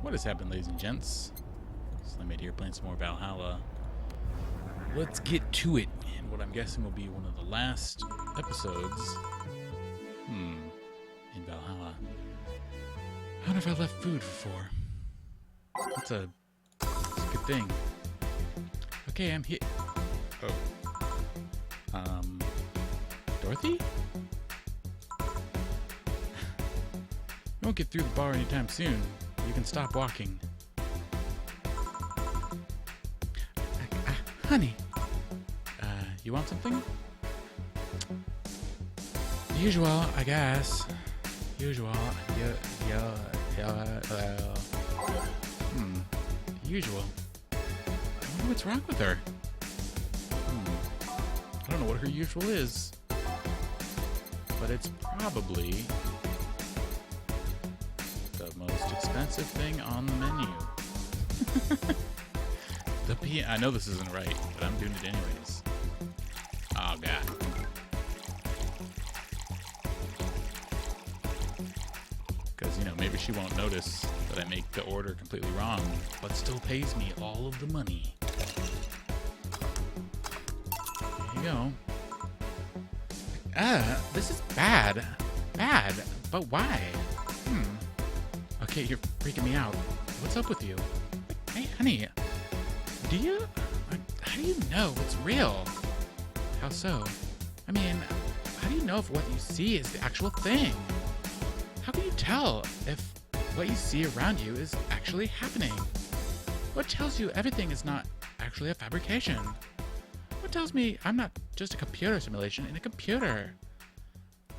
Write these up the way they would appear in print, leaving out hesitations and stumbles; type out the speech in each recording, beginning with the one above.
What has happened, ladies and gents? Slimmate here playing some more Valhalla. Let's get to it, and what I'm guessing will be one of the last episodes. In Valhalla. I wonder if I left food for 4. That's a good thing. Okay, I'm here. Oh. Dorothy? You won't get through the bar anytime soon. You can stop walking. Honey. You want something? Usual, I guess. Usual. Usual. I wonder what's wrong with her. I don't know what her usual is. But it's probably the most expensive thing on the menu. I know this isn't right, but I'm doing it anyways. Oh, God. Because, maybe she won't notice that I make the order completely wrong, but still pays me all of the money. There you go. This is bad. Bad? But why? Okay, you're freaking me out. What's up with you? Hey, honey. How do you know what's real? How so? I mean, how do you know if what you see is the actual thing? How can you tell if what you see around you is actually happening? What tells you everything is not actually a fabrication? What tells me I'm not just a computer simulation in a computer?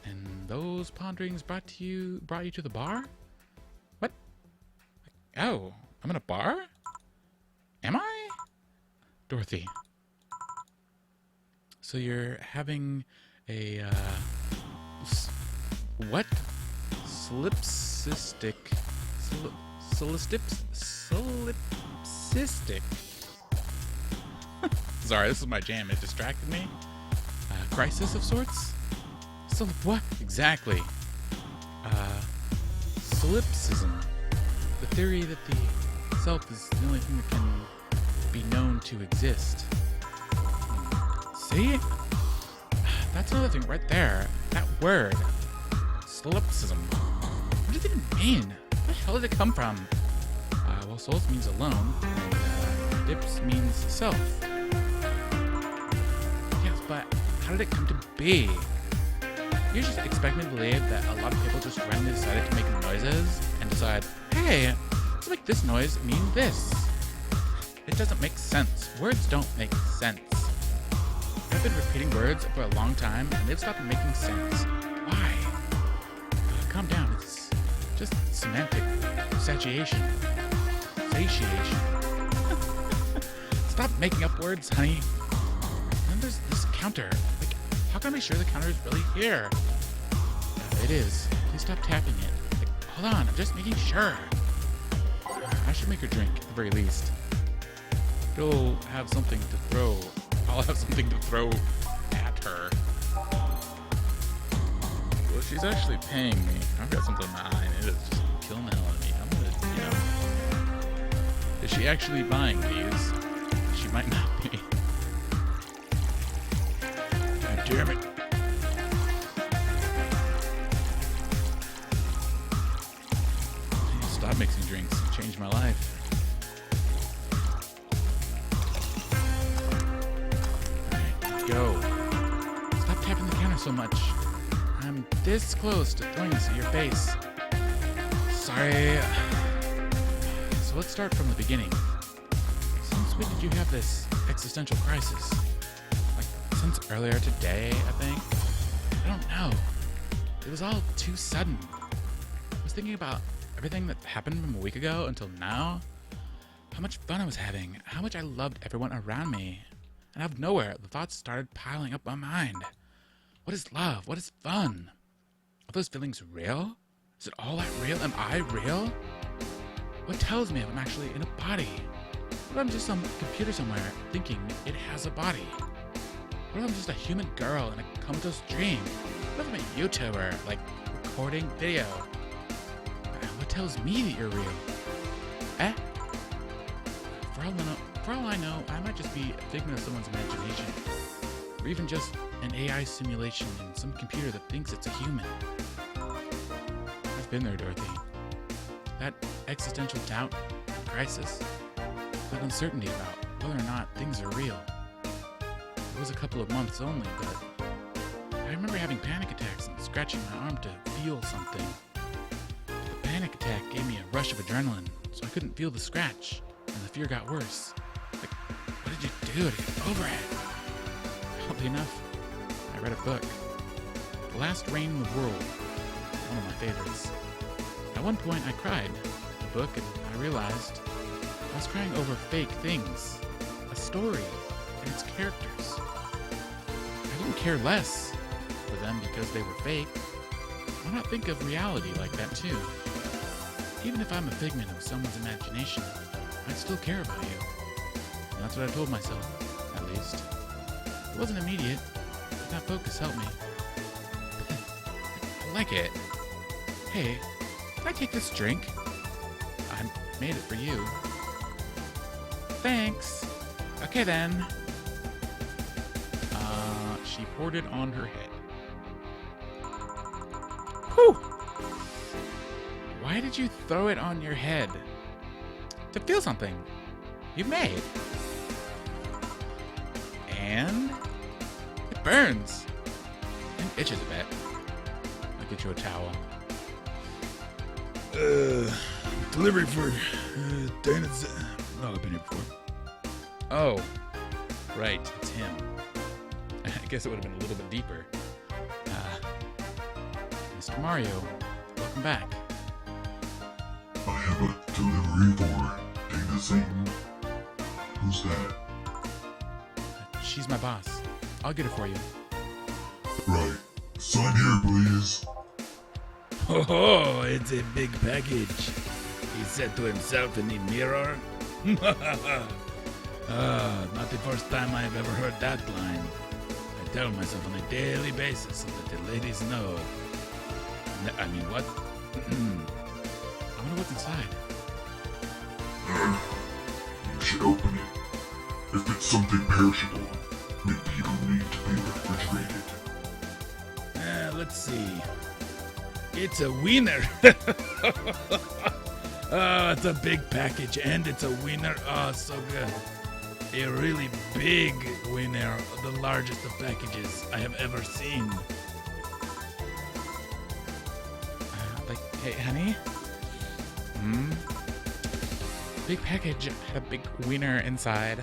And those ponderings brought you to the bar? What? Oh, I'm in a bar? Am I? Dorothy. So you're having a, what? Solipsistic. Sorry, this is my jam. It distracted me. Crisis of sorts? What? Exactly. Solipsism. The theory that the self is the only thing that can be known to exist. See? That's another thing right there. That word. Solipsism. What does it even mean? Where the hell did it come from? Well, souls means alone, and dips means self. Yes, but how did it come to be? You're just expecting to believe that a lot of people just randomly decided to make noises and decide, hey, let's make this noise mean this. It doesn't make sense. Words don't make sense. I've been repeating words for a long time, and they've stopped making sense. Why? Calm down. It's just semantic satiation. Satiation. Stop making up words, honey. And then there's this counter. Like, how can I be sure the counter is really here? It is. Please stop tapping it. Like, hold on. I'm just making sure. I should make her drink, at the very least. She'll have something to throw. I'll have something to throw at her. Well, she's actually paying me. I've got something in my eye, and it is just killing the hell out of me. I'm gonna, is she actually buying these? She might not be. God damn it. I need to stop mixing drinks and change my life. Go. Stop tapping the counter so much. I'm this close to throwing this at your face. Sorry. So let's start from the beginning. Since when did you have this existential crisis? Like, since earlier today, I think? I don't know. It was all too sudden. I was thinking about everything that happened from a week ago until now. How much fun I was having. How much I loved everyone around me. And out of nowhere, the thoughts started piling up my mind. What is love? What is fun? Are those feelings real? Is it all that real? Am I real? What tells me if I'm actually in a body? What if I'm just some computer somewhere thinking it has a body? What if I'm just a human girl in a comatose dream? What if I'm a YouTuber, like recording video? What tells me that you're real? Eh? For all I know, I might just be a figment of someone's imagination. Or even just an AI simulation in some computer that thinks it's a human. I've been there, Dorothy. That existential doubt and crisis. That uncertainty about whether or not things are real. It was a couple of months only, but I remember having panic attacks and scratching my arm to feel something. The panic attack gave me a rush of adrenaline, so I couldn't feel the scratch, and the fear got worse. Like, what did you do to get over it? Oddly enough, I read a book. The Last Reign in the World, one of my favorites. At one point, I cried the book, and I realized I was crying over fake things, a story, and its characters. I didn't care less for them because they were fake. Why not think of reality like that too? Even if I'm a figment of someone's imagination, I still care about you. And that's what I told myself, at least. It wasn't immediate, but that focus helped me. I like it. Hey, can I take this drink? I made it for you. Thanks. Okay then. She poured it on her head. Whew! Why did you throw it on your head? To feel something you've made. And it burns. And itches a bit. I'll get you a towel. Delivery for Dana. No, I've been here before. Oh, right, it's him. I guess it would have been a little bit deeper. Mr. Mario, welcome back. I have a delivery for Dana Satan. Who's that? She's my boss. I'll get it for you. Right. Sign here, please. Oh, it's a big package, he said to himself in the mirror. Not the first time I've ever heard that line. I tell myself on a daily basis so that the ladies know. I mean, what? I wonder what's inside. You should open it. If it's something perishable, maybe you don't need to be refrigerated. Let's see. It's a wiener. Oh, it's a big package, and it's a wiener. Oh, so good. A really big wiener, the largest of packages I have ever seen. Hey, honey? Big package had a big wiener inside.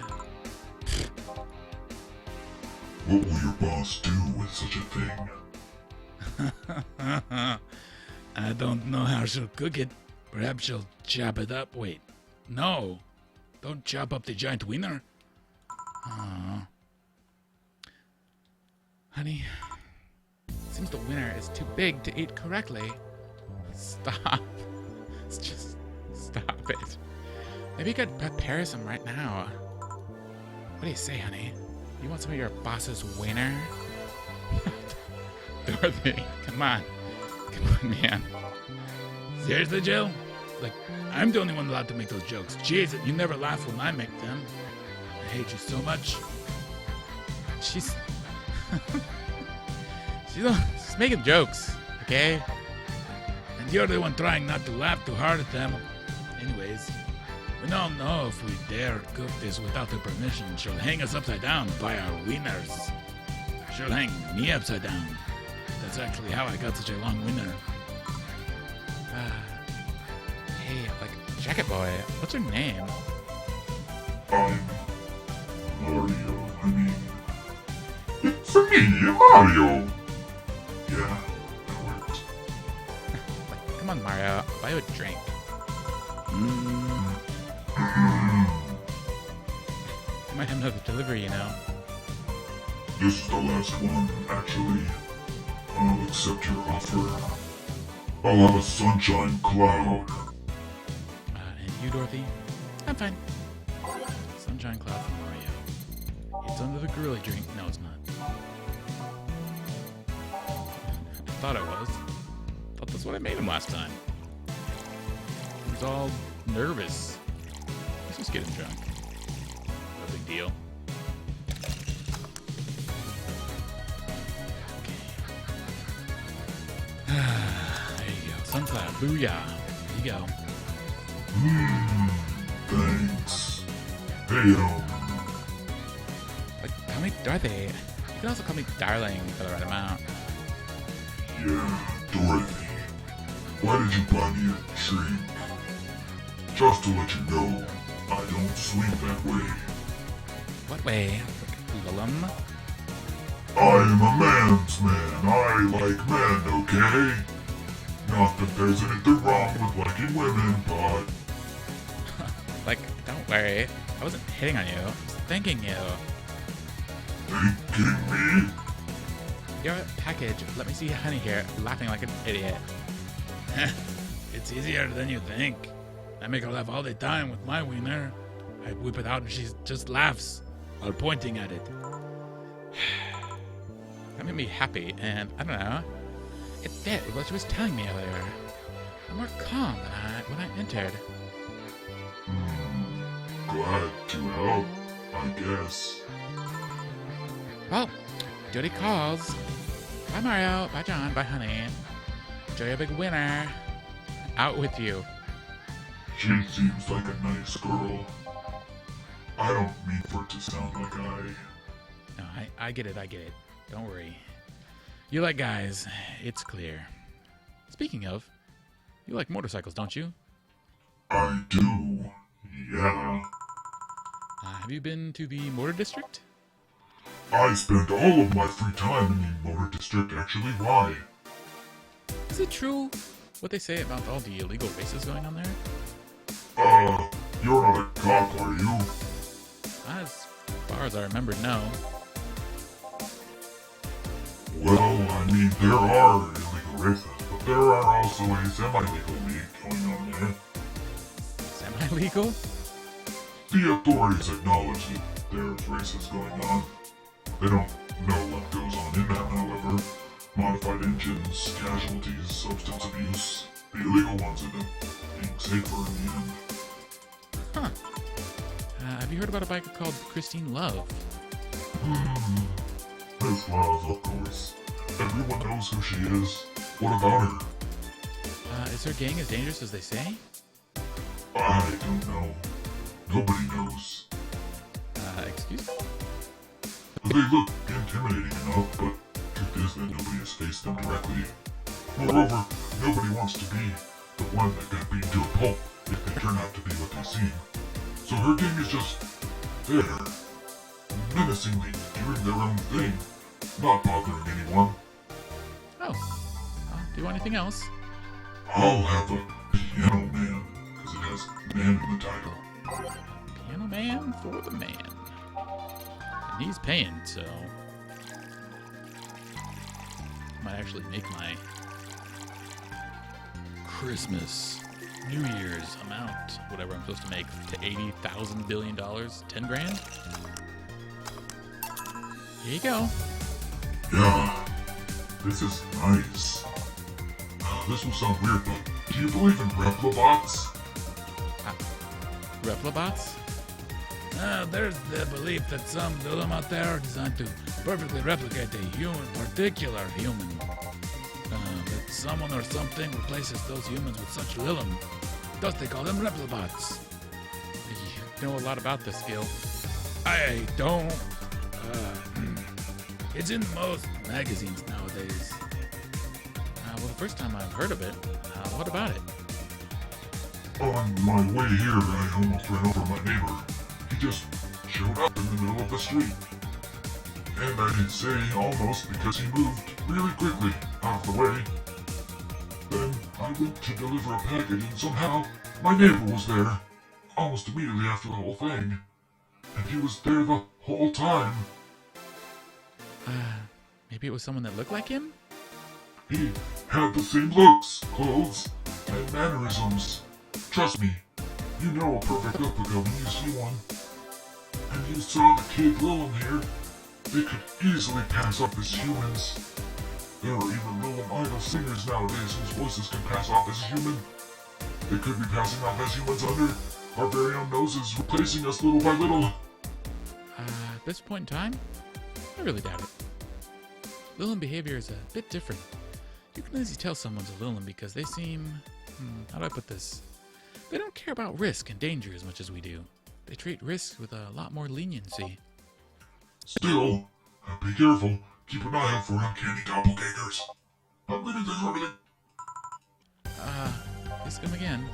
What will your boss do with such a thing? I don't know how she'll cook it. Perhaps she'll chop it up. Wait, no. Don't chop up the giant wiener. Honey, seems the wiener is too big to eat correctly. Stop. Just stop it. Maybe you could prepare some right now. What do you say, honey? You want some of your boss's wiener? Dorothy, come on. Come on, man. Seriously, Jill? Like, I'm the only one allowed to make those jokes. Jeez, you never laugh when I make them. I hate you so much. She's making jokes, okay? And you're the one trying not to laugh too hard at them. Anyways, we all know if we dare cook this without her permission, she'll hang us upside down by our wieners. She'll hang me upside down. That's actually how I got such a long wiener. Hey, Jacket Boy, what's your name? I'm Mario. I mean, it's me, Mario. Yeah, that works. Come on, Mario, I'll buy you a drink. I might have another delivery, you know. This is the last one, actually. I'll accept your offer. I'll have a sunshine cloud. And you, Dorothy? I'm fine. Sunshine Cloud for Mario. It's under the gorilla drink. No, it's not. I thought it was. Thought that's what I made him last time. He was all nervous. Just getting drunk. No big deal. There you go. Sunflower. Booyah. There you go. Thanks. Hey, Like, call me Dorothy. You can also call me Darling for the right amount. yeah, Dorothy. Why did you buy me a drink? Just to let you know, I don't sleep that way. What way? Willem? I'm a man's man. I like men, okay? Not that there's anything wrong with liking women, but... Like, don't worry. I wasn't hitting on you. I was thanking you. Thanking me? Your package. Let me see honey here, laughing like an idiot. It's easier than you think. I make her laugh all the time with my wiener. I whip it out and she just laughs while pointing at it. That made me happy, and I don't know. It fit with what she was telling me earlier. I'm more calm than when I entered. Glad to help, I guess. Well, duty calls. Bye, Mario. Bye, John. Bye, honey. Enjoy your big winner. Out with you. She seems like a nice girl. I don't mean for it to sound like No, I get it. I get it. Don't worry. You like guys. It's clear. Speaking of, you like motorcycles, don't you? I do, yeah. Have you been to the Motor District? I spent all of my free time in the Motor District, actually. Why? Is it true what they say about all the illegal races going on there? You're not a cop, are you? As far as I remember, no. Well, I mean, there are illegal races, but there are also a semi-legal league going on there. Semi-legal? The authorities acknowledge that there's races going on. They don't know what goes on in that, however. Modified engines, casualties, substance abuse. The illegal ones end up being safer in the end. Huh. Have you heard about a biker called Christine Love? Miss Love, of course. Everyone knows who she is. What about her? Is her gang as dangerous as they say? I don't know. Nobody knows. Excuse me? They look intimidating enough, but truth is that nobody has faced them directly. Moreover, nobody wants to be the one that got beaten to a pulp if they turn out to be what they seem. So her gang is just there, menacingly doing their own thing, not bothering anyone. Oh. Do you want anything else? I'll have a piano man, because it has man in the title. Piano man for the man. And he's paying, so... might actually make my Christmas, New Year's amount, whatever I'm supposed to make, to $80,000 billion, 10 grand? Here you go. Yeah, this is nice. This will sound weird, but do you believe in replibots? Replibots? There's the belief that some Lulum out there are designed to perfectly replicate a human, particular human. That someone or something replaces those humans with such Lulum. Thus they call them replibots. You know a lot about this, Gil. I don't. It's in most magazines nowadays. Well, the first time I've heard of it. What about it? On my way here, I almost ran over my neighbor. He just showed up in the middle of the street. And I did say almost because he moved really quickly out of the way. Then I went to deliver a package and somehow my neighbor was there. Almost immediately after the whole thing. And he was there the whole time. Maybe it was someone that looked like him? He had the same looks, clothes, and mannerisms. Trust me, you know a perfect replica when you see one. And you saw the kid Lilum here. They could easily pass off as humans. There are even Lilum idol singers nowadays whose voices can pass off as human. They could be passing off as humans under Our very own noses replacing us little by little. At this point in time, I really doubt it. Lilin behavior is a bit different. You can easily tell someone's a Lilin because they seem... how do I put this? They don't care about risk and danger as much as we do. They treat risk with a lot more leniency. Still, be careful. Keep an eye out for uncanny doppelgangers. I'm leaving things early. Please come again.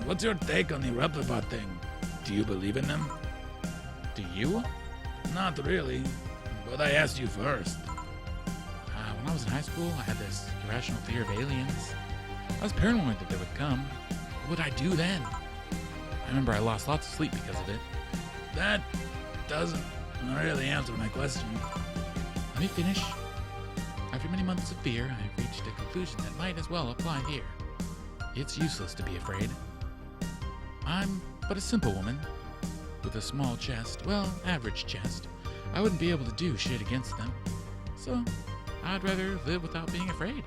What's your take on the replicate thing? Do you believe in them? Do you? Not really, but I asked you first. When I was in high school, I had this irrational fear of aliens. I was paranoid that they would come. What would I do then? I remember I lost lots of sleep because of it. That doesn't really answer my question. Let me finish. After many months of fear, I reached a conclusion that might as well apply here. It's useless to be afraid. I'm but a simple woman. With a small chest, well, average chest. I wouldn't be able to do shit against them. So, I'd rather live without being afraid.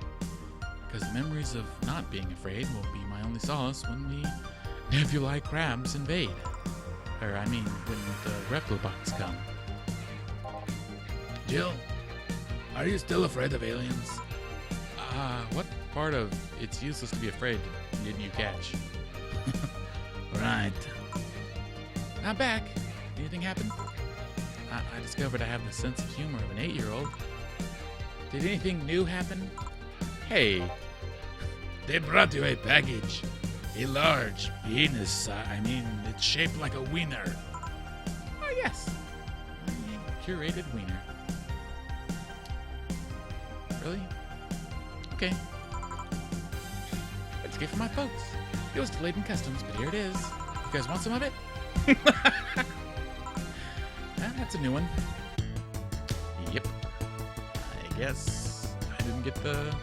Because the memories of not being afraid will be my only solace when the nebulae crabs invade. Or, I mean, when the replibots come. Jill, are you still afraid of aliens? What part of it's useless to be afraid didn't you catch? Right. I'm back. Anything happen? I discovered I have the sense of humor of an 8-year-old. Did anything new happen? Hey. They brought you a package. A large penis. It's shaped like a wiener. Oh, yes. Curated wiener. Really? Okay. It's a gift for my folks. It was delayed in customs, but here it is. You guys want some of it? That's a new one. Yep. I guess I didn't get the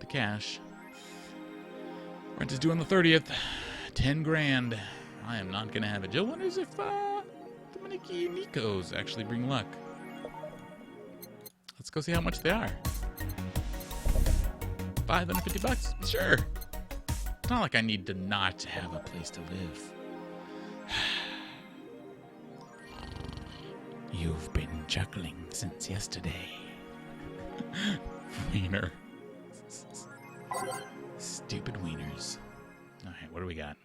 cash. Rent is due on the 30th. 10 grand. I am not gonna have it. Jill wonders if the Maniki Nikos actually bring luck. Let's go see how much they are. $550? Sure. It's not like I need to not have a place to live. You've been chuckling since yesterday. Wiener. Stupid wieners. Alright, what do we got?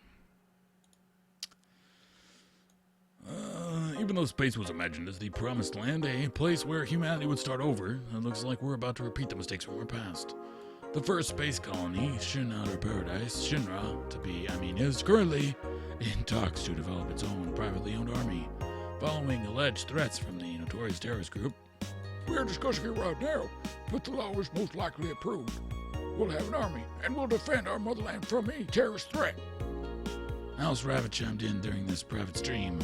Even though space was imagined as the promised land, a place where humanity would start over, it looks like we're about to repeat the mistakes from our past. The first space colony, Shinra Paradise, is currently in talks to develop its own privately owned army, following alleged threats from the notorious terrorist group. We're discussing it right now, but the law is most likely approved. We'll have an army, and we'll defend our motherland from any terrorist threat. House Rabbit chimed in during this private stream.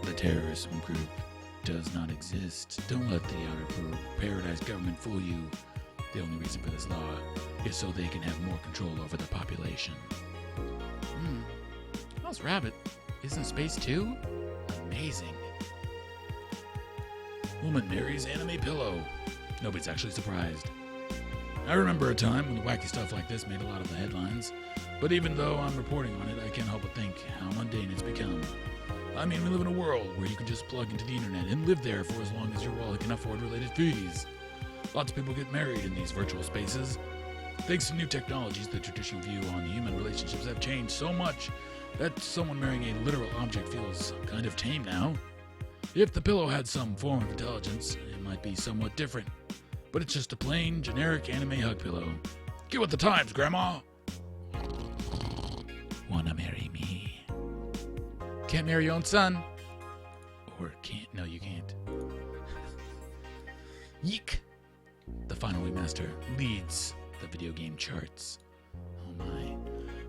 The terrorist group does not exist. Don't let the outer paradise government fool you. The only reason for this law is so they can have more control over the population. House Rabbit is in space too? Amazing. Woman marries anime pillow. Nobody's actually surprised. I remember a time when the wacky stuff like this made a lot of the headlines, but even though I'm reporting on it, I can't help but think how mundane it's become. I mean, we live in a world where you can just plug into the internet and live there for as long as your wallet can afford related fees. Lots of people get married in these virtual spaces. Thanks to new technologies, the traditional view on human relationships have changed so much that someone marrying a literal object feels kind of tame now. If the pillow had some form of intelligence, it might be somewhat different. But it's just a plain, generic anime hug pillow. Get with the times, Grandma! Wanna marry me? Can't marry your own son. Or can't. No, you can't. Yeek! The final remaster leads the video game charts. Oh my.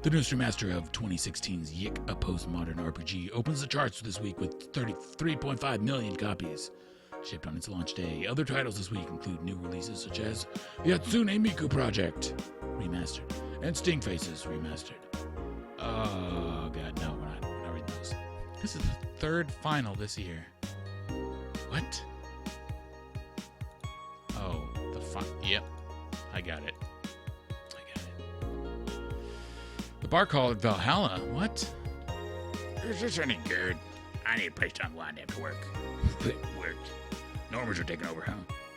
The newest remaster of 2016's Yik, a postmodern RPG, opens the charts this week with 33.5 million copies shipped on its launch day. Other titles this week include new releases such as the Hatsune Miku Project Remastered and Sting Faces Remastered. Oh god, no, we're not reading those. This is the third final this year. What? Oh, yep, I got it. bar called Valhalla. What? Is this any good? I need a place to unwind after work. Work. Normals are taking over, huh?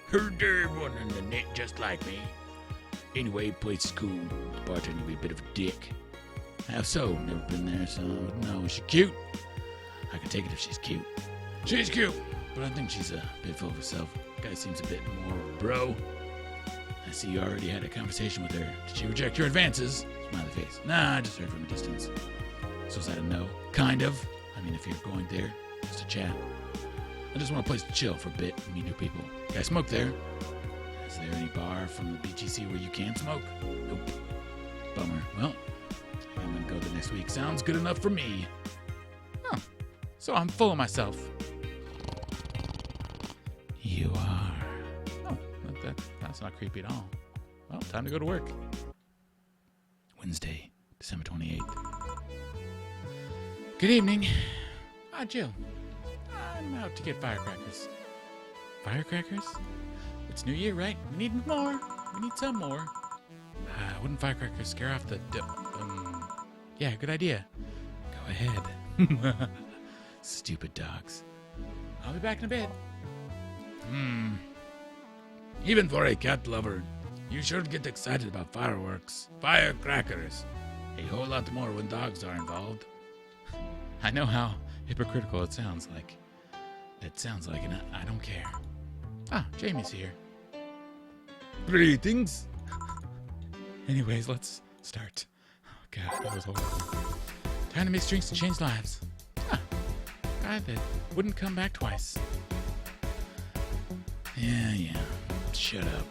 Heard there one in the net just like me. Anyway, place is cool. The bartender will be a bit of a dick. How so? Never been there, so no. Is she cute? I can take it if she's cute. She's cute, but I think she's a bit full of herself. Guy seems a bit more bro. I see you already had a conversation with her. Did she reject your advances? Smiley face. Nah, I just heard from a distance. So is that a no? Kind of. I mean, if you're going there, just to chat. I just want a place to chill for a bit and meet new people. Can I smoke there? Is there any bar from the BGC where you can smoke? Nope. Bummer. Well, I'm gonna go the next week. Sounds good enough for me. Oh, so I'm full of myself. You are. Oh, that's not creepy at all. Well, time to go to work. Wednesday, December 28th. Good evening. Ah, Jill. I'm out to get firecrackers. Firecrackers? It's New Year, right? We need more. We need some more. Wouldn't firecrackers scare off the... yeah, good idea. Go ahead. Stupid dogs. I'll be back in a bit. Even for a cat lover, you should get excited about fireworks. Firecrackers. A whole lot more when dogs are involved. I know how hypocritical it sounds like. It sounds like, and I don't care. Ah, Jamie's here. Greetings. Anyways, let's start. Oh, God, that was horrible. Time to mix drinks to change lives. Ah, guy that wouldn't come back twice. Yeah. Shut up.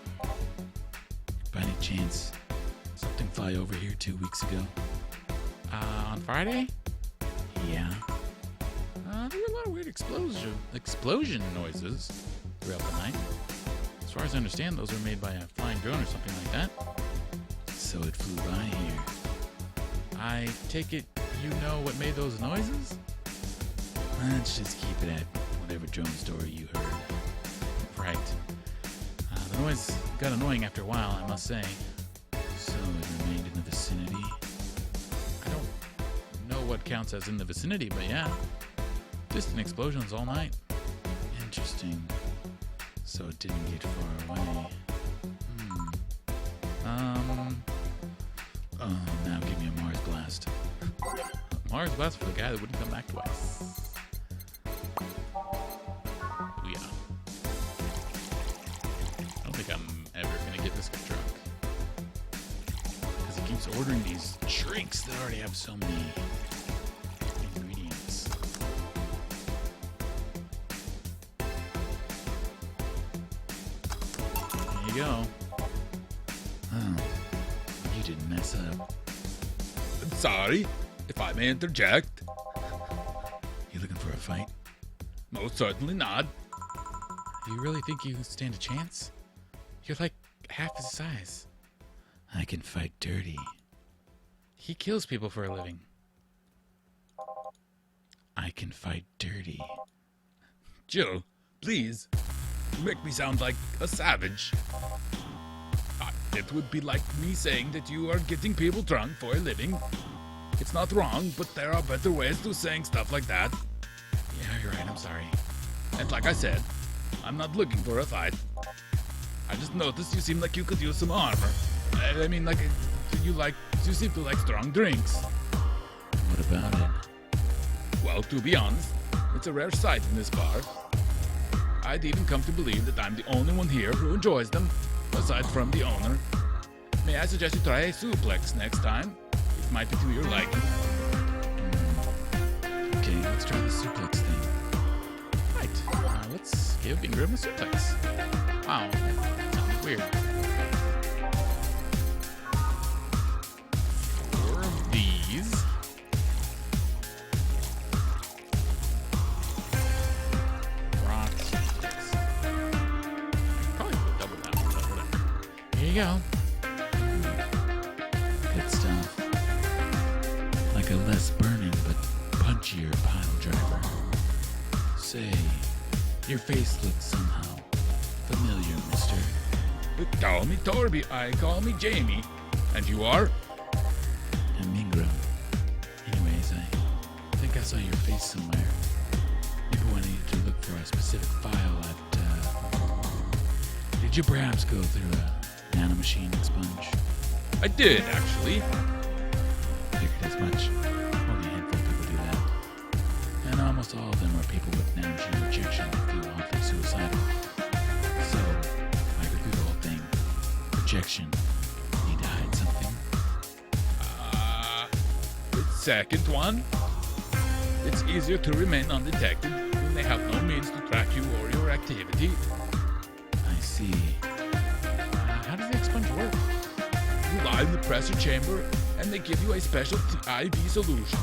By any chance, something fly over here 2 weeks ago? On Friday? Yeah. There were a lot of weird explosion noises throughout the night. As far as I understand, those were made by a flying drone or something like that. So it flew by here. I take it you know what made those noises? Let's just keep it at whatever drone story you heard. Right. The noise got annoying after a while, I must say. So it remained in the vicinity? I don't know what counts as in the vicinity, but yeah. Distant explosions all night. Interesting. So it didn't get far away. Oh, now give me a Mars blast. Mars blast for the guy that wouldn't come back twice. Yeah. I don't think I'm ever gonna get this guy drunk. Because he keeps ordering these drinks that already have so many ingredients. There you go. Oh, you didn't mess up. I'm sorry, if I may interject. You looking for a fight? Most certainly not. Do you really think you stand a chance? You're like half his size. I can fight dirty. He kills people for a living. I can fight dirty. Jill, please, you make me sound like a savage. It would be like me saying that you are getting people drunk for a living. It's not wrong, but there are better ways to saying stuff like that. Yeah, you're right. I'm sorry. And like I said, I'm not looking for a fight. I just noticed you seem like you could use some armor. I mean, like, you seem to like strong drinks. What about it? Well, to be honest, it's a rare sight in this bar. I'd even come to believe that I'm the only one here who enjoys them, aside from the owner. May I suggest you try a suplex next time? It might be to your liking. Okay, let's try the suplex thing. Right. Let's give Ingram a suplex. Wow. That sounds weird. 4 of these. Rock suplex. Probably double that one, but whatever. Here you go. Good stuff. Like a less burning but punchier pile driver. Say, your face looks somehow familiar, mister. Call me Torby, I call me Jamie. And you are? I'm Ingram. these somewhere. Maybe when I need to look for a specific file Did you perhaps go through a nanomachine expunge? I did, actually. Figured as much. Only a handful of people do that. And almost all of them are people with nanomachine rejection who feel awfully suicidal. So, I go through the whole thing. Rejection. Need to hide something? The second one? It's easier to remain undetected when they have no means to track you or your activity. I see. How does the expunge work? You lie in the pressure chamber, and they give you a special IV solution.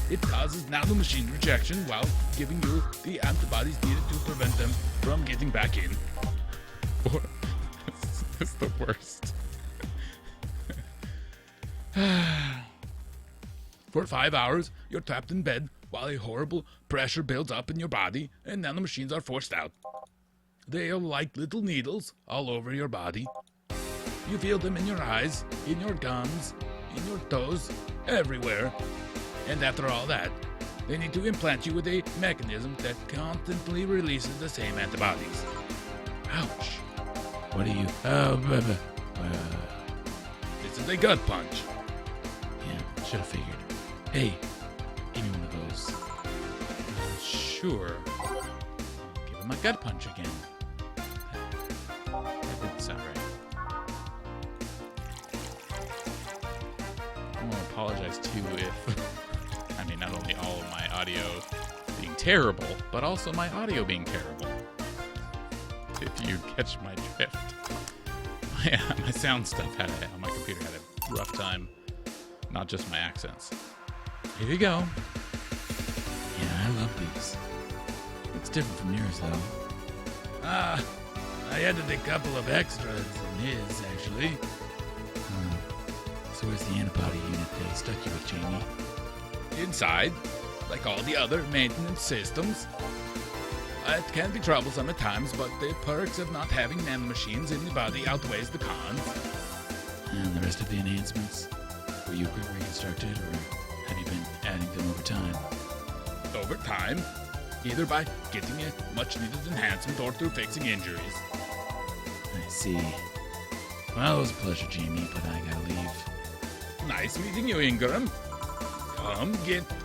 It causes nanomachine rejection while giving you the antibodies needed to prevent them from getting back in. It's the worst. For 5 hours, you're trapped in bed while a horrible pressure builds up in your body and nanomachines are forced out. They are like little needles all over your body. You feel them in your eyes, in your gums, in your toes, everywhere. And after all that, they need to implant you with a mechanism that constantly releases the same antibodies. Ouch. What are you? This is a gut punch. Yeah, should have figured. Hey, give me one of those. Sure. Give him my gut punch again. That didn't sound right. I want to apologize too if, I mean, not only all of my audio being terrible, but also my audio being terrible. If you catch my drift. My sound stuff on my computer had a rough time, not just my accents. Here you go. Yeah, I love these. It's different from yours, though. I added a couple of extras in his, actually. So where's the antibody unit they stuck you with, Jamie? Inside, like all the other maintenance systems. It can be troublesome at times, but the perks of not having nanomachines in the body outweighs the cons. And the rest of the enhancements? Were you quick restarted, or have you been adding them over time? Over time, either by getting a much-needed enhancement or through fixing injuries. I see. Well, it was a pleasure, Jamie, but I gotta leave. Nice meeting you, Ingram.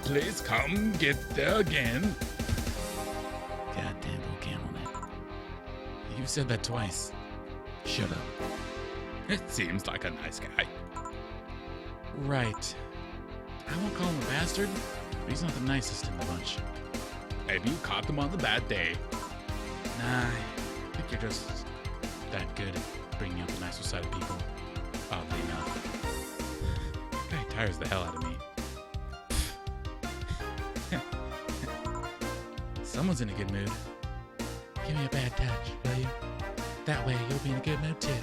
Please come get there again. Goddamn old camel. You've said that twice. Shut up. It seems like a nice guy. Right. I won't call him a bastard, but he's not the nicest in the bunch. Maybe you caught them on the bad day. Nah, I think you're just that good at bringing out the nicer side of people, oddly enough. Guy tires the hell out of me. Someone's in a good mood. Give me a bad touch, will you? That way you'll be in a good mood too.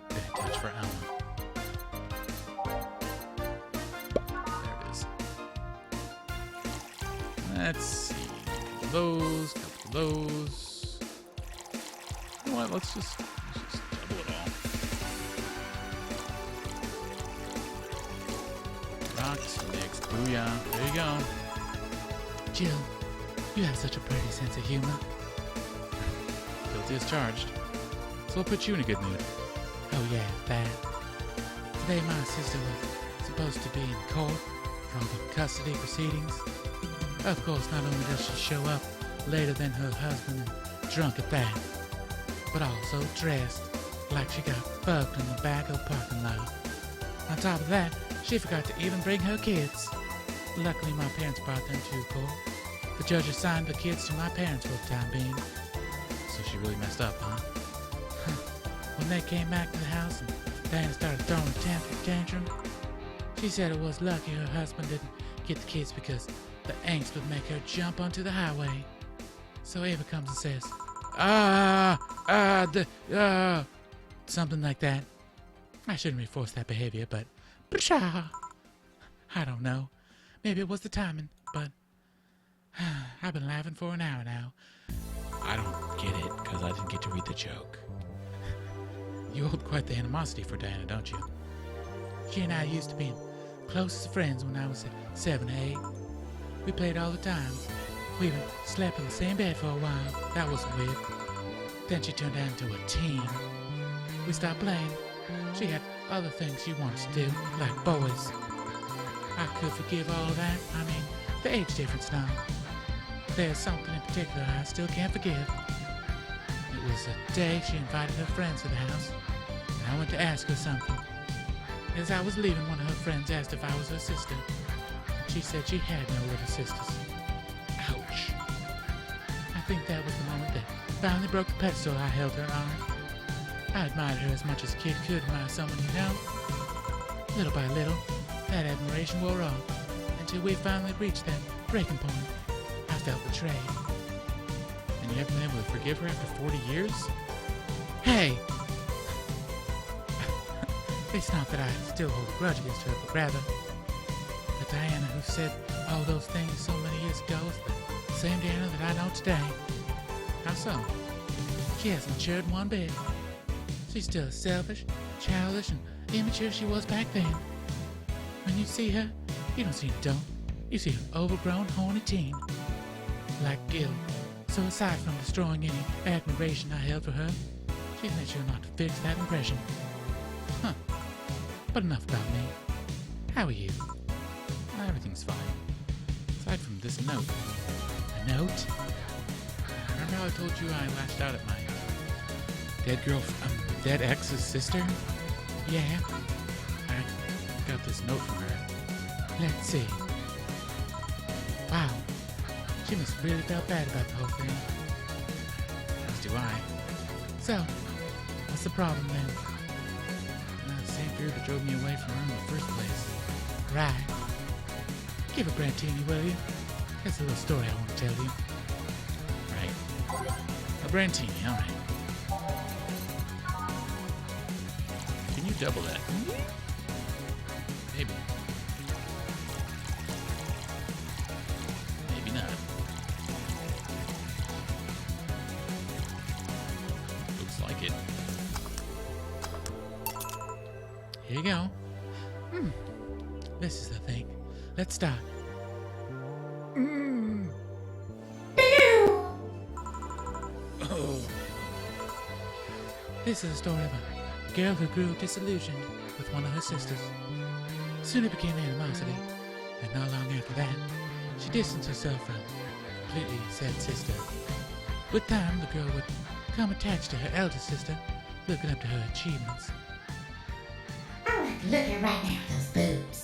Bad touch for Alma. There it is. Let's see. Couple of those. You know what? Let's just double it all. Rocks, mixed. Booyah. There you go. Jill, you have such a pretty sense of humor. Guilty as charged. So I'll put you in a good mood. Oh yeah, that. Today my sister was supposed to be in court for the custody proceedings. Of course, not only does she show up later than her husband and drunk at that, but also dressed like she got fucked in the back of the parking lot. On top of that, she forgot to even bring her kids. Luckily, my parents brought them to court. The judge assigned the kids to my parents for the time being. So she really messed up, huh? When they came back to the house and Diana started throwing a tantrum, she said it was lucky her husband didn't get the kids because the angst would make her jump onto the highway. So Ava comes and says, something like that. I shouldn't reinforce that behavior, but I don't know. Maybe it was the timing, but I've been laughing for an hour now. I don't get it, because I didn't get to read the joke. You hold quite the animosity for Diana, don't you? She and I used to be close friends when I was 7 or 8. We played all the time. We even slept in the same bed for a while. That wasn't weird. Then she turned out into a teen. We stopped playing. She had other things she wanted to do, like boys. I could forgive all that. I mean, the age difference now. There's something in particular I still can't forgive. It was a day she invited her friends to the house, and I went to ask her something. As I was leaving, one of her friends asked if I was her sister. She said she had no little sisters. Ouch. I think that was the moment that finally broke the pedestal I held her on. I admired her as much as a kid could admire someone you know. Little by little, that admiration wore off, until we finally reached that breaking point. I felt betrayed. And you haven't been able to forgive her after 40 years? Hey! It's not that I still hold a grudge against her, but rather that Diana who said all those things so many years ago is the same Diana that I know today. How so? She hasn't matured one bit. She's still as selfish, childish, and immature as she was back then. When you see her, you don't see an adult. You see an overgrown, horny teen. Like Gil. So aside from destroying any admiration I held for her, she's made sure not to fix that impression. Huh. But enough about me. How are you? Everything's fine. Aside from this note. A note? Remember how I told you I lashed out at my dead ex's sister? Yeah? I got this note from her. Let's see. Wow. She must have really felt bad about the whole thing. As do I. So, what's the problem then? The same fear that drove me away from her in the first place. Right. Give a Brantini, will you? There's a little story I want to tell you. Right. A Brantini, alright. Can you double that? Maybe. Maybe not. Looks like it. Here you go. This is the thing. Let's start. Oh. This is a story of a girl who grew disillusioned with one of her sisters. Soon it became animosity, and not long after that, she distanced herself from completely said sister. With time, the girl would become attached to her elder sister, looking up to her achievements. I like looking right now at those boobs.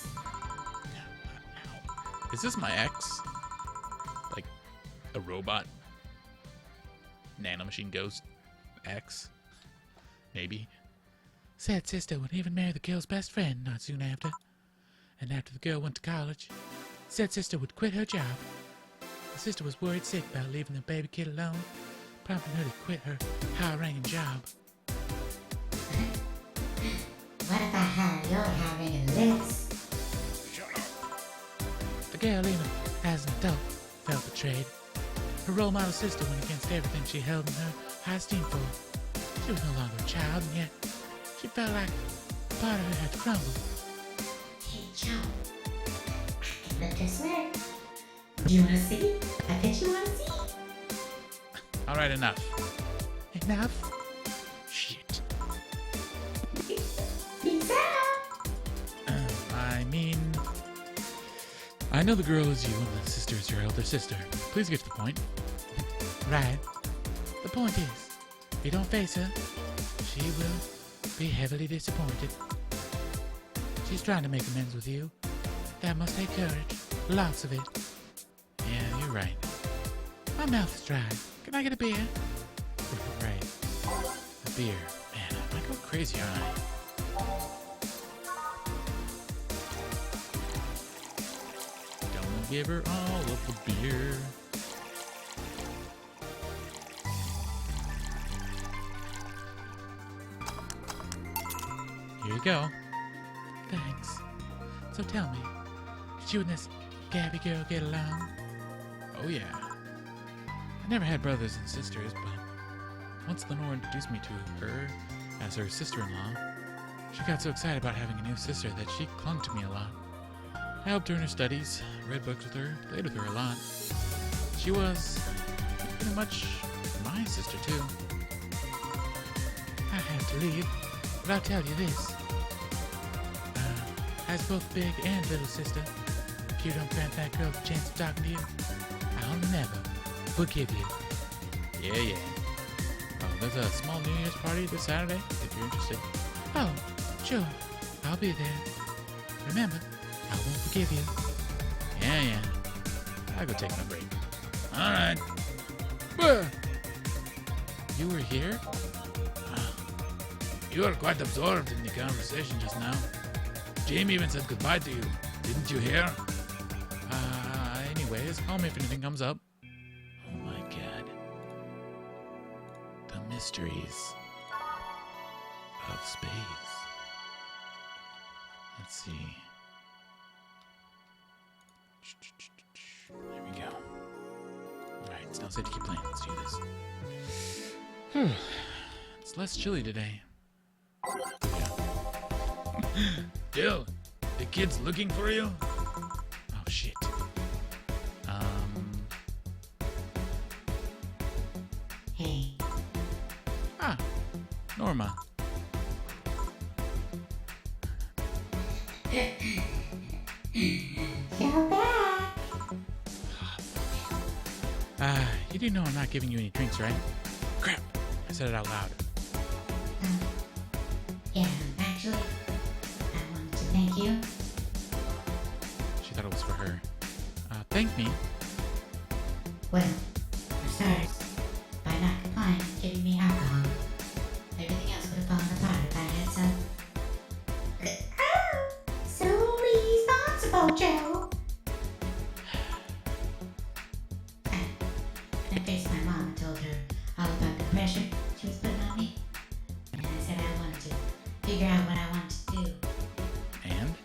Is this my ex? Like a robot? Nanomachine ghost ex? Maybe. Said sister would even marry the girl's best friend not soon after. And after the girl went to college, said sister would quit her job. The sister was worried sick about leaving the baby kid alone, prompting her to quit her high-ranking job. What if I hire your high-ranking lips? The girl, even as an adult, felt betrayed. Her role model sister went against everything she held in her high esteem for. She was no longer a child, and yet she felt like part of her had to crumble. Hey, Joe. I can look this way. Do you want to see? I bet you want to see. Alright, enough. Enough? Shit. Peace out. I mean... I know the girl is you and the sister is your elder sister. Please get to the point. Right. The point is, if you don't face her, she will be heavily disappointed. She's trying to make amends with you. That must take courage. Lots of it. Yeah, you're right. My mouth is dry. Can I get a beer? Right. The beer. Man, I might go crazy, aren't I? Don't give her all of the beer. Here you go. Thanks. So tell me, did you and this Gabby girl get along? Oh yeah. I never had brothers and sisters, but once Lenore introduced me to her as her sister-in-law, she got so excited about having a new sister that she clung to me a lot. I helped her in her studies, read books with her, played with her a lot. She was pretty much my sister, too. I have to leave, but I'll tell you this. As both big and little sister, if you don't grant that girl the chance of talking to you, I'll never forgive you. Yeah. There's a small New Year's party this Saturday, if you're interested. Oh, sure. I'll be there. Remember, I won't forgive you. Yeah. I'll go take my break. All right. You were here? You were quite absorbed in the conversation just now. Jamie even said goodbye to you. Didn't you hear? Anyways, call me if anything comes up. Oh my god. The mysteries of space. Let's see. There we go. Alright, it's now safe to keep playing. Let's do this. It's less chilly today. Jill, the kid's looking for you? Oh shit. Hey, Norma. you're back. You do know I'm not giving you any drinks, right? Crap! I said it out loud. Yeah, actually, I wanted to thank you. She thought it was for her. Thank me. Well, for starters, by not complying and giving me alcohol, everything else would have fallen apart if I had some. So responsible, Joe. I faced my mom and told her all about the pressure she was putting on me. And I said I wanted to figure out what I wanted to do. And?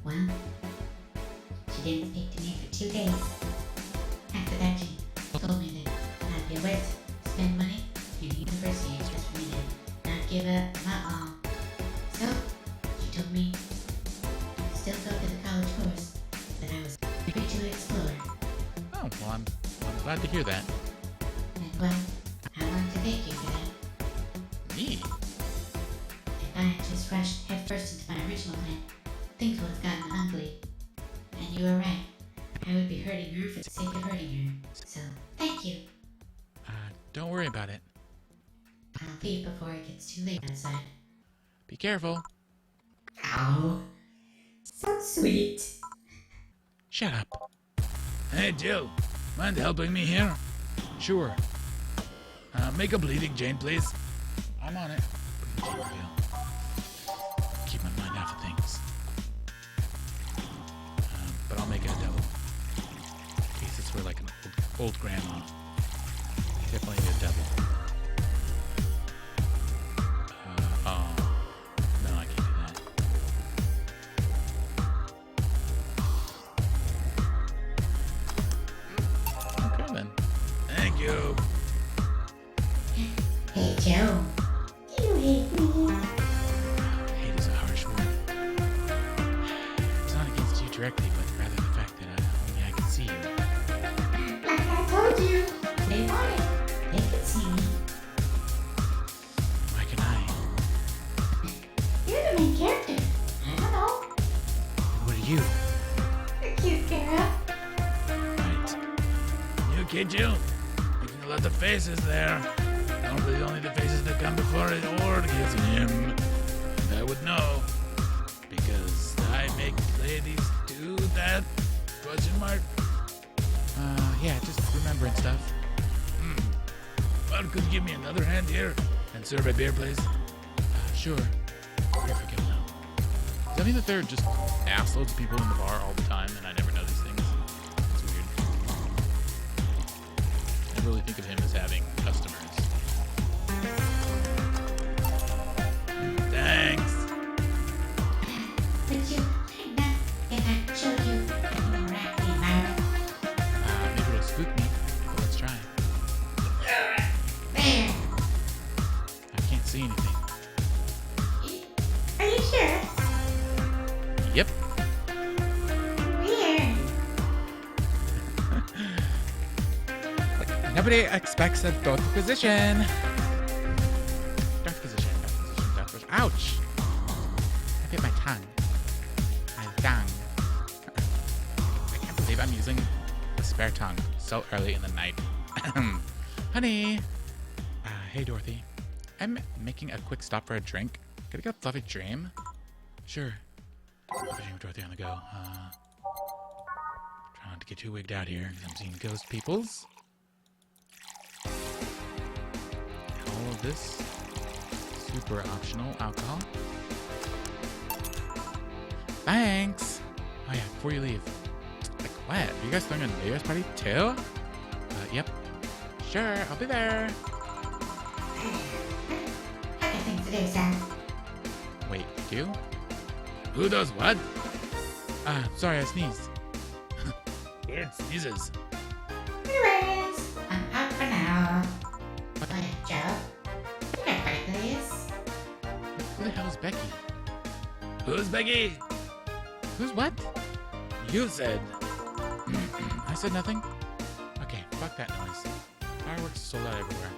Well, she didn't speak to me for 2 days. After that, she told me that I'd be worth spend money in university just for me to not give up my all. So, she told me to still go to the college course, that I was free to explore. Oh, well, I'm glad to hear that. And well, I wanted to thank you for that. Me? If I had just rushed headfirst into my original plan, things would have gotten ugly. And you were right. I would be hurting her for the sake of hurting her. So, thank you. Don't worry about it. I'll leave before it gets too late outside. Be careful. Ow. So sweet. Shut up. Hey, Jill, mind helping me here? Sure. Make a bleeding Jane, please. I'm on it. Keep my mind off of things. But I'll make it a double. In case it's for like an old grandma. Definitely need a double. Oh. No, I can't do that. Okay then. Thank you. Hey, Joe. You hate me. Hate is a harsh word. It's not against you directly, but rather the fact that only I can see you. Like I told you. They want it. They could see me. Why can I? You're the main character. I don't know. What are you? A cute girl. Right. You okay, Jill? Making a lot of faces there. Normally only the faces that come before an orgasm. I would know. Because I make ladies do that? Question mark? Yeah, just remembering stuff. Well, could you give me another hand here? And serve a beer, please? Sure. Where if I go now? Does that mean that there are just ass loads of people in the bar all the time and I never know these things? It's weird. I never really think of him as having customers. Thanks. Would you mind that if I showed you a more active environment? Maybe it'll spook me, but let's try. There. I can't see anything. Are you sure? Yep. Nobody expects a dark position. Dark position, dark position, dark position. Ouch! I hit my tongue. My tongue. I can't believe I'm using a spare tongue so early in the night. Honey! Hey, Dorothy. I'm making a quick stop for a drink. Could I get a fluffy dream? Sure. Fluffy dream with Dorothy on the go. Trying not to get too wigged out here because I'm seeing ghost peoples. All of this super optional alcohol. Thanks! Oh yeah, before you leave. Like what? Are you guys throwing a New Year's party too? Yep. Sure, I'll be there. I got things to do, Sam. Wait, you? Who does what? Sorry, I sneezed. Weird sneezes. Anyways, I'm out for now. What a joke. You got break, please. Who the hell is Becky? Who's Becky? Who's what? You said. I said nothing. Okay, fuck that noise. Fireworks sold out everywhere.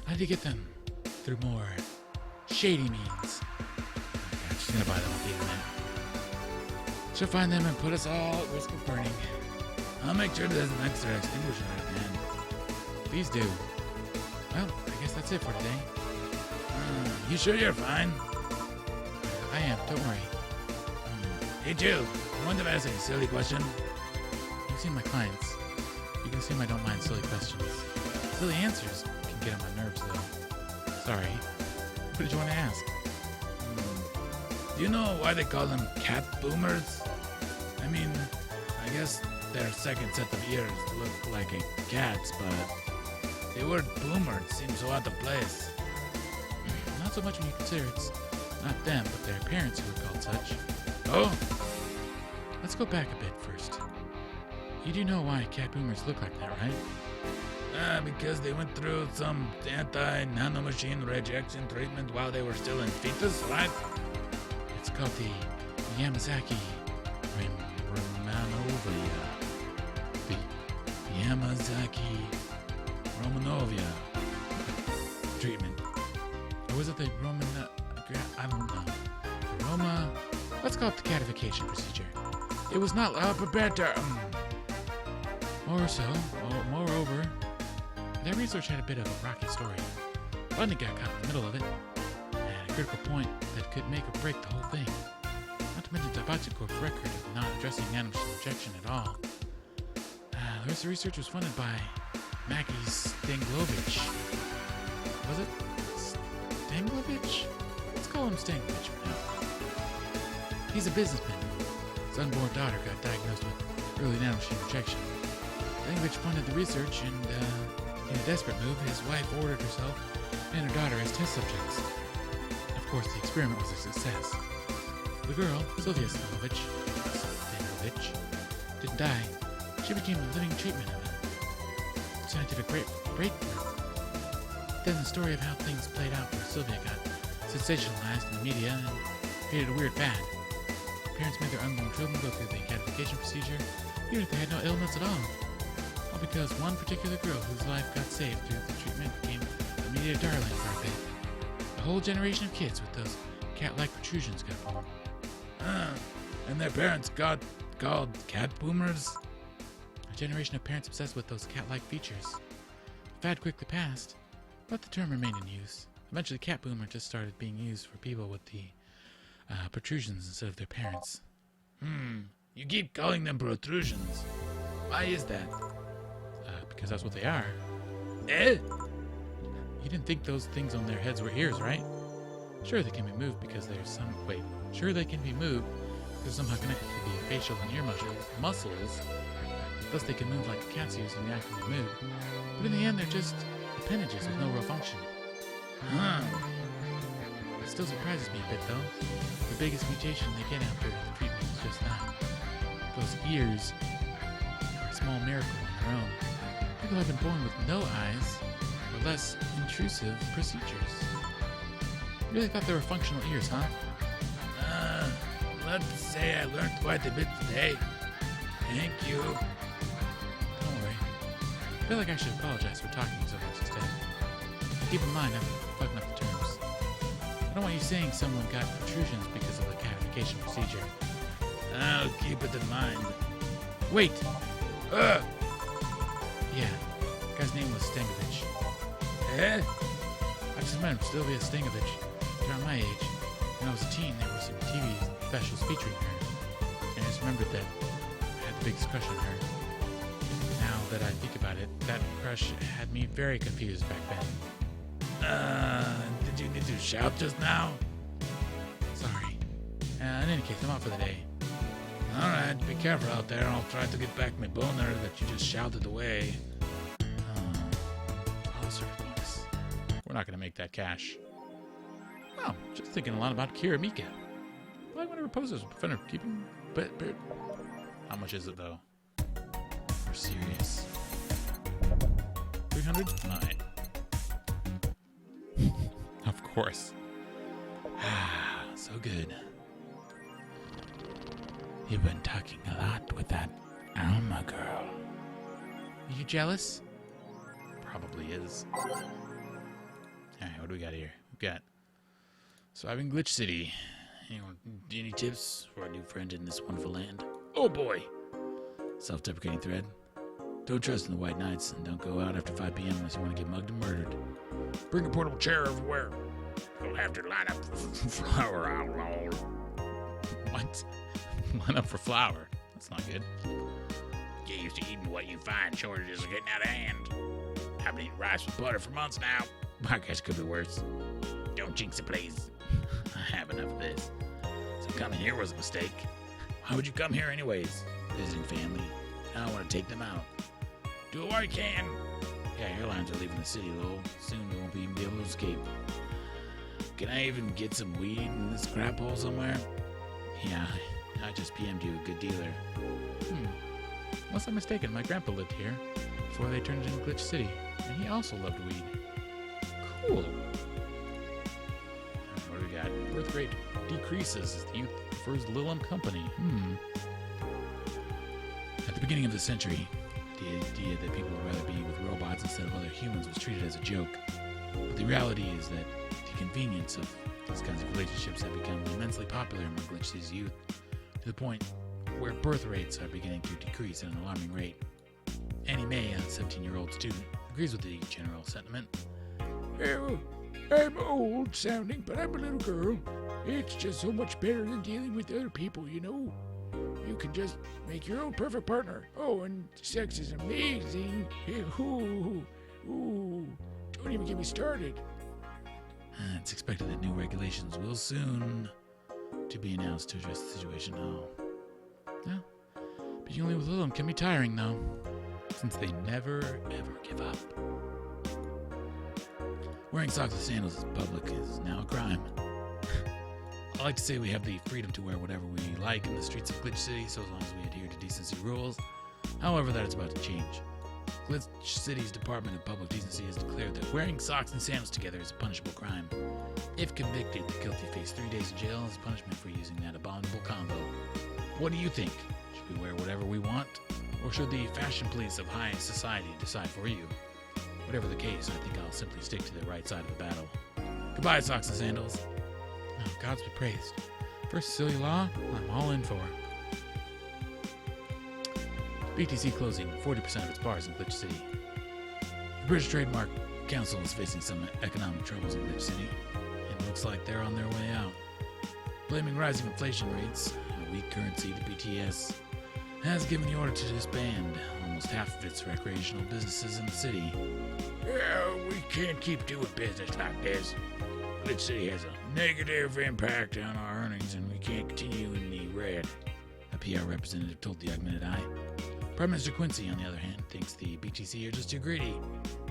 How do you get them? Through more shady means. I'm just gonna buy them off the internet. She'll find them and put us all at risk of burning. I'll make sure there's an extra extinguisher at the end. Please do. Well, I guess that's it for today. You sure you're fine? I am, don't worry. Hey, Jill. I wonder if I ask a silly question. You've seen my clients. You can assume I don't mind silly questions. Silly answers can get on my nerves, though. Sorry. What did you want to ask? Do you know why they call them cat boomers? I mean, I guess their second set of ears look like a cat's, but the word boomer seems so out of place. Not so much when you consider it's not them, but their parents who were called such. Oh? Let's go back a bit first. You do know why cat boomers look like that, right? Because they went through some anti-nanomachine rejection treatment while they were still in fetus, right? It's called the Yamazaki Romanovia. The Yamazaki Romanovia treatment. Or was it the Roman... I don't know. The Roma... Let's call it the catification procedure. It was not prepared to... Moreover, their research had a bit of a rocky story. Funding got caught in the middle of it, at a critical point that could make or break the whole thing. Not to mention Daibatsu Corp's record of not addressing nanomachine rejection at all. The rest of the research was funded by Mackie Stanglovich. Was it Stanglovich? Let's call him Stanglovich for now. He's a businessman. His unborn daughter got diagnosed with early nanomachine rejection. Stanglovich funded the research, and in a desperate move, his wife ordered herself and her daughter as test subjects. Of course, the experiment was a success. The girl, Sylvia Stanglovich, didn't die. She became a living treatment of a scientific breakthrough. Then the story of how things played out for Sylvia got sensationalized in the media and created a weird fad. Parents made their unborn children go through the catification procedure, even if they had no ailments at all. All because one particular girl whose life got saved through the treatment became a media darling for a bit. A whole generation of kids with those cat-like protrusions got born. And their parents got called cat boomers? A generation of parents obsessed with those cat-like features. The fad quickly passed, but the term remained in use. Eventually, cat boomer just started being used for people with the protrusions instead of their parents. You keep calling them protrusions. Why is that? Because that's what they are. Eh? You didn't think those things on their heads were ears, right? Sure, they can be moved because there's some... Wait. Sure, they can be moved because somehow connected to the facial and ear muscles. Thus, they can move like a cat's ears and react when they move. But in the end, they're just appendages with no real function. It still surprises me a bit, though. The biggest mutation they get after the treatment is just that. Those ears are a small miracle on their own. People have been born with no eyes or less intrusive procedures. You really thought they were functional ears, huh? Let's say I learned quite a bit today. Thank you. Don't worry. I feel like I should apologize for talking so much instead. Keep in mind, I'm fucking up the terms. I don't want you saying someone got protrusions because of the catification procedure. I'll keep it in mind. Wait! Yeah, the guy's name was Stangovich. Eh? I just met him, Sylvia Stangovich. Around my age. When I was a teen, there were some TV specials featuring her. And I just remembered that I had the biggest crush on her. Now that I think about it, that crush had me very confused back then. Did you need to shout just now? Sorry. In any case, I'm out for the day. Alright, be careful out there. I'll try to get back my boner that you just shouted away. Service bonus. We're not going to make that cash. Well, just thinking a lot about Kira Mika. Why whenever poses would prevent her keeping... But... How much is it, though? We're serious. 300? Mine. Of course. So good. You've been talking a lot with that Alma girl. Are you jealous? Probably is. Alright, what do we got here? We've got surviving Glitch City. Any tips for a new friend in this wonderful land? Oh boy! Self-deprecating thread. Don't trust in the White Knights, and don't go out after 5 p.m. unless you want to get mugged and murdered. Bring a portable chair everywhere. You'll have to line up for flower owl. What? Line up for flour. That's not good. Get used to eating what you find. Shortages are getting out of hand. I've been eating rice with butter for months now. I guess it could be worse. Don't jinx it, please. I have enough of this. So coming here was a mistake. Why would you come here anyways? Visiting family. I don't want to take them out. Do what I can. Yeah, airlines are leaving the city, though. Soon we won't even be able to escape. Can I even get some weed in this crap hole somewhere? Yeah, I just PM'd you a good dealer. Unless I'm mistaken, my grandpa lived here before they turned it into Glitch City, and he also loved weed. Cool. What do we got? Birth rate decreases as the youth prefers Lilum company. At the beginning of the century, the idea that people would rather be with robots instead of other humans was treated as a joke. But the reality is that the convenience of these kinds of relationships have become immensely popular among Glitch City's youth, to the point where birth rates are beginning to decrease at an alarming rate. Annie Mae, a 17-year-old student, agrees with the general sentiment. Well, I'm old sounding, but I'm a little girl. It's just so much better than dealing with other people, you know? You can just make your own perfect partner. Oh, and sex is amazing. Ooh, don't even get me started. It's expected that new regulations will soon to be announced to address the situation. Oh. Yeah. Being only with Lilum can be tiring, though, since they never, ever give up. Wearing socks and sandals in public is now a crime. I like to say we have the freedom to wear whatever we like in the streets of Glitch City, so as long as we adhere to decency rules. However, that is about to change. Glitch City's Department of Public Decency has declared that wearing socks and sandals together is a punishable crime. If convicted, the guilty face 3 days in jail as punishment for using that abominable combo. What do you think? Should we wear whatever we want? Or should the fashion police of high society decide for you? Whatever the case, I think I'll simply stick to the right side of the battle. Goodbye, socks and sandals. Oh, gods be praised. First Cecilia Law, I'm all in for. BTC closing 40% of its bars in Glitch City. The British Trademark Council is facing some economic troubles in Glitch City. It looks like they're on their way out. Blaming rising inflation rates and a weak currency, the BTS has given the order to disband almost half of its recreational businesses in the city. Yeah, we can't keep doing business like this. Glitch City has a negative impact on our earnings, and we can't continue in the red. A PR representative told the Augmented Eye. Prime Minister Quincy, on the other hand, thinks the BTC are just too greedy.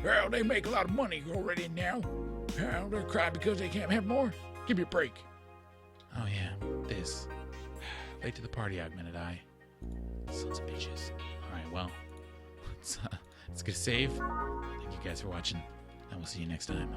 Well, they make a lot of money already now. Well, they cry because they can't have more. Give me a break. Oh yeah, this. Late to the party, Augmented Eye. Sons of bitches. Alright, well, let's get a save. Thank you guys for watching, and we'll see you next time.